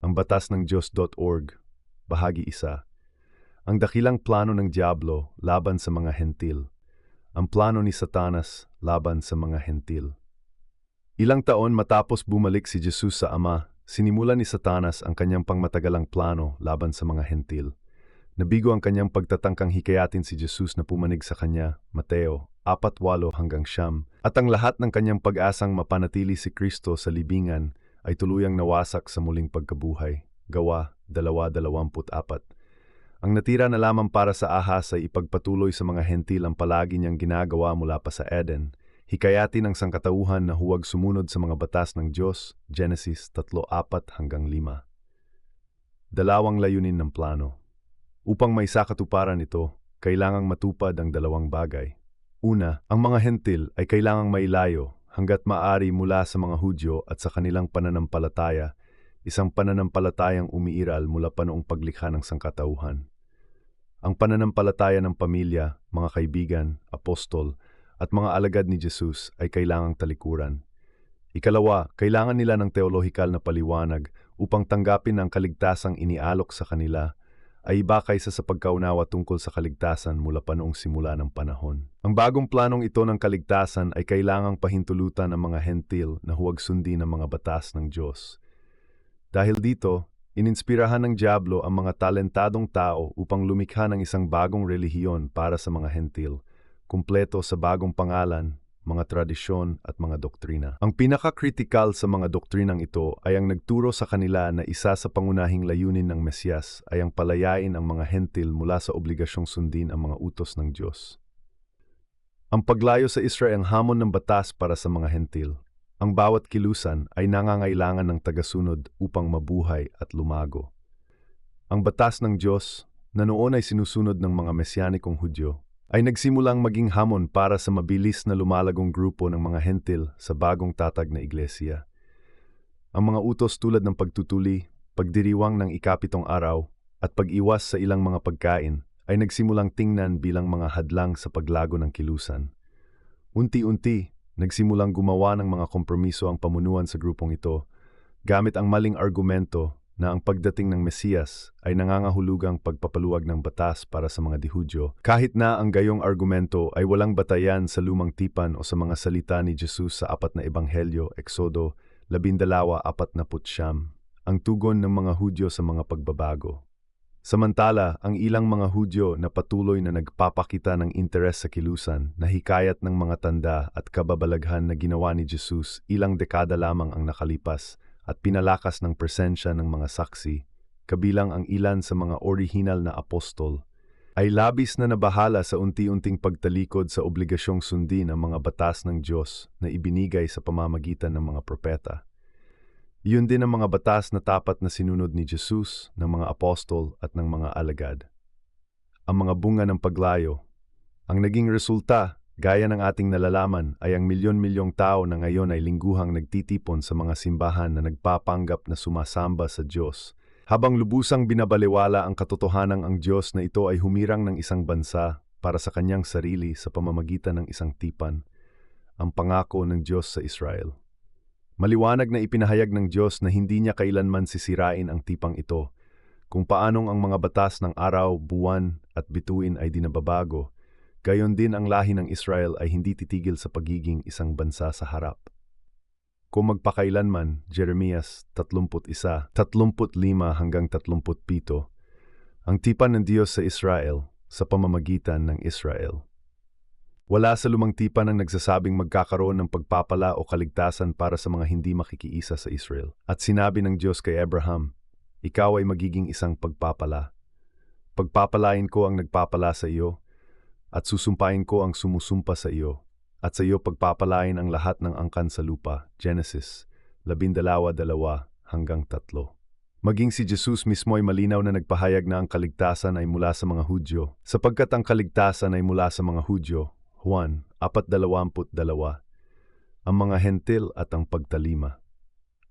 Ang batas ng Diyos.org, Bahagi 1. Ang dakilang plano ng Diablo laban sa mga hentil. Ang plano ni Satanas laban sa mga hentil. Ilang taon matapos bumalik si Jesus sa Ama, sinimulan ni Satanas ang kanyang pangmatagalang plano laban sa mga hentil. Nabigo ang kanyang pagtatangkang hikayatin si Jesus na pumanig sa kanya, Mateo 4:8-9, at ang lahat ng kanyang pag-asang mapanatili si Kristo sa libingan ay tuluyang nawasak sa muling pagkabuhay. Gawa 2:24. Ang natira na lamang para sa ahas ay ipagpatuloy sa mga hentil ang palagi niyang ginagawa mula pa sa Eden, hikayatin ang sangkatauhan na huwag sumunod sa mga batas ng Diyos, Genesis 3:4-5. Dalawang layunin ng plano. Upang may sakatuparan ito, kailangang matupad ang dalawang bagay. Una, ang mga hentil ay kailangang mailayo hanggat maaari mula sa mga Hudyo at sa kanilang pananampalataya, isang pananampalatayang umiiral mula pa noong paglikha ng sangkatauhan. Ang pananampalataya ng pamilya, mga kaibigan, apostol, at mga alagad ni Jesus ay kailangang talikuran. Ikalawa, kailangan nila ng teolohikal na paliwanag upang tanggapin ang kaligtasang inialok sa kanila ay iba kaysa sa pagkaunawa tungkol sa kaligtasan mula pa noong simula ng panahon. Ang bagong planong ito ng kaligtasan ay kailangang pahintulutan ng mga hentil na huwag sundin ang mga batas ng Diyos. Dahil dito, ininspirahan ng Diablo ang mga talentadong tao upang lumikha ng isang bagong relihiyon para sa mga hentil, kumpleto sa bagong pangalan, mga tradisyon at mga doktrina. Ang pinaka-kritikal sa mga doktrinang ito ay ang nagturo sa kanila na isa sa pangunahing layunin ng Mesyas ay ang palayain ang mga hentil mula sa obligasyong sundin ang mga utos ng Diyos. Ang paglayo sa Israel ang hamon ng batas para sa mga hentil. Ang bawat kilusan ay nangangailangan ng tagasunod upang mabuhay at lumago. Ang batas ng Diyos, na noon ay sinusunod ng mga Mesyanikong Hudyo, ay nagsimulang maging hamon para sa mabilis na lumalagong grupo ng mga hentil sa bagong tatag na iglesia. Ang mga utos tulad ng pagtutuli, pagdiriwang ng ikapitong araw, at pag-iwas sa ilang mga pagkain ay nagsimulang tingnan bilang mga hadlang sa paglago ng kilusan. Unti-unti, nagsimulang gumawa ng mga kompromiso ang pamunuan sa grupong ito, gamit ang maling argumento na ang pagdating ng Mesiyas ay nangangahulugang pagpapaluwag ng batas para sa mga Dihudyo, kahit na ang gayong argumento ay walang batayan sa lumang tipan o sa mga salita ni Jesus sa 4 na ebanghelyo, Exodo 12:49, ang tugon ng mga Hudyo sa mga pagbabago. Samantala, ang ilang mga Hudyo na patuloy na nagpapakita ng interes sa kilusan, nahikayat ng mga tanda at kababalaghan na ginawa ni Jesus ilang dekada lamang ang nakalipas at pinalakas ng presensya ng mga saksi, kabilang ang ilan sa mga orihinal na apostol, ay labis na nabahala sa unti-unting pagtalikod sa obligasyong sundin ang mga batas ng Diyos na ibinigay sa pamamagitan ng mga propeta. Iyon din ang mga batas na tapat na sinunod ni Jesus, ng mga apostol at ng mga alagad. Ang mga bunga ng paglayo. Ang naging resulta, gaya ng ating nalalaman, ay ang milyon-milyong tao na ngayon ay lingguhang nagtitipon sa mga simbahan na nagpapanggap na sumasamba sa Diyos, habang lubusang binabaliwala ang katotohanang ang Diyos na ito ay humirang ng isang bansa para sa kanyang sarili sa pamamagitan ng isang tipan, ang pangako ng Diyos sa Israel. Maliwanag na ipinahayag ng Diyos na hindi niya kailanman sisirain ang tipang ito, kung paanong ang mga batas ng araw, buwan at bituin ay dinababago. Gayon din ang lahi ng Israel ay hindi titigil sa pagiging isang bansa sa harap. Kung magpakailanman, Jeremias 31:35-37, ang tipan ng Diyos sa Israel sa pamamagitan ng Israel. Wala sa lumang tipan ang nagsasabing magkakaroon ng pagpapala o kaligtasan para sa mga hindi makikiisa sa Israel. At sinabi ng Diyos kay Abraham, ikaw ay magiging isang pagpapala. Pagpapalain ko ang nagpapala sa iyo, at susumpain ko ang sumusumpa sa iyo, at sa iyo pagpapalain ang lahat ng angkan sa lupa. Genesis 12:2-3. Maging si Jesus mismo ay malinaw na nagpahayag na ang kaligtasan ay mula sa mga Hudyo, sapagkat ang kaligtasan ay mula sa mga Hudyo. Juan 4:22, ang mga hentil at ang pagtalima.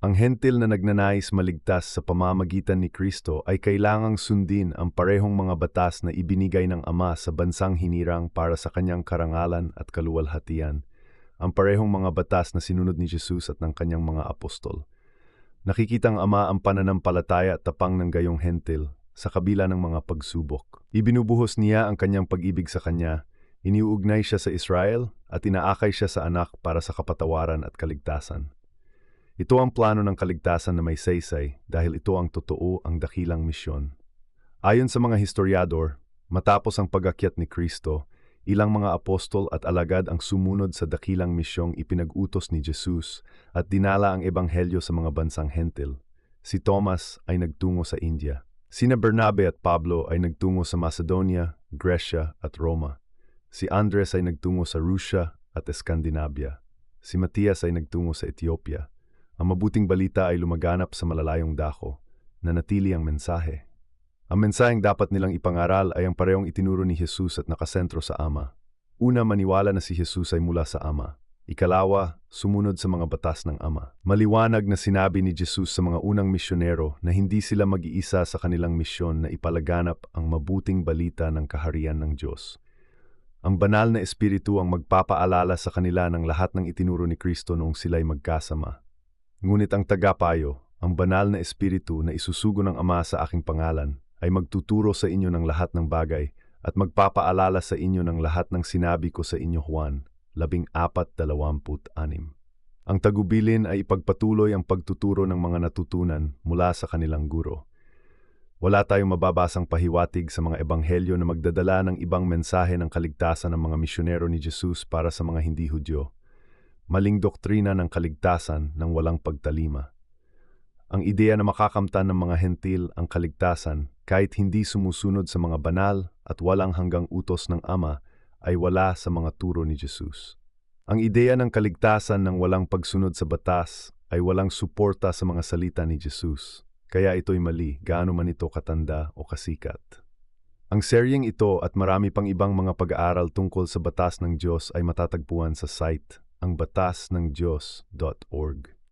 Ang hentil na nagnanais maligtas sa pamamagitan ni Kristo ay kailangang sundin ang parehong mga batas na ibinigay ng Ama sa bansang hinirang para sa kanyang karangalan at kaluwalhatian, ang parehong mga batas na sinunod ni Jesus at ng kanyang mga apostol. Nakikitang Ama ang pananampalataya at tapang ng gayong hentil sa kabila ng mga pagsubok. Ibinubuhos niya ang kanyang pag-ibig sa kanya, iniuugnay siya sa Israel at inaakay siya sa anak para sa kapatawaran at kaligtasan. Ito ang plano ng kaligtasan na may saysay dahil ito ang totoo ang dakilang misyon. Ayon sa mga historiador, matapos ang pag-akyat ni Kristo, ilang mga apostol at alagad ang sumunod sa dakilang misyong ipinag-utos ni Jesus at dinala ang ebanghelyo sa mga bansang hentil. Si Thomas ay nagtungo sa India. Sina Bernabe at Pablo ay nagtungo sa Macedonia, Grescia at Roma. Si Andres ay nagtungo sa Rusya at Escandinavia. Si Matias ay nagtungo sa Ethiopia. Ang mabuting balita ay lumaganap sa malalayong dako, nanatili ang mensahe. Ang mensaheng dapat nilang ipangaral ay ang parehong itinuro ni Jesus at nakasentro sa Ama. Una, maniwala na si Jesus ay mula sa Ama. Ikalawa, sumunod sa mga batas ng Ama. Maliwanag na sinabi ni Jesus sa mga unang misyonero na hindi sila mag-iisa sa kanilang misyon na ipalaganap ang mabuting balita ng kaharian ng Diyos. Ang banal na espiritu ang magpapaalala sa kanila ng lahat ng itinuro ni Kristo noong sila'y magkasama. Ngunit ang tagapayo, ang banal na espiritu na isusugo ng Ama sa aking pangalan, ay magtuturo sa inyo ng lahat ng bagay at magpapaalala sa inyo ng lahat ng sinabi ko sa inyo Juan 14:26. Ang tagubilin ay ipagpatuloy ang pagtuturo ng mga natutunan mula sa kanilang guro. Wala tayong mababasang pahiwatig sa mga ebanghelyo na magdadala ng ibang mensahe ng kaligtasan ng mga misyonero ni Jesus para sa mga hindi Hudyo. Maling doktrina ng kaligtasan ng walang pagtalima. Ang ideya na makakamtan ng mga hentil ang kaligtasan kahit hindi sumusunod sa mga banal at walang hanggang utos ng Ama ay wala sa mga turo ni Jesus. Ang ideya ng kaligtasan ng walang pagsunod sa batas ay walang suporta sa mga salita ni Jesus. Kaya ito'y mali, gaano man ito katanda o kasikat. Ang seryeng ito at marami pang ibang mga pag-aaral tungkol sa batas ng Diyos ay matatagpuan sa site angbatasnangdiyos.org.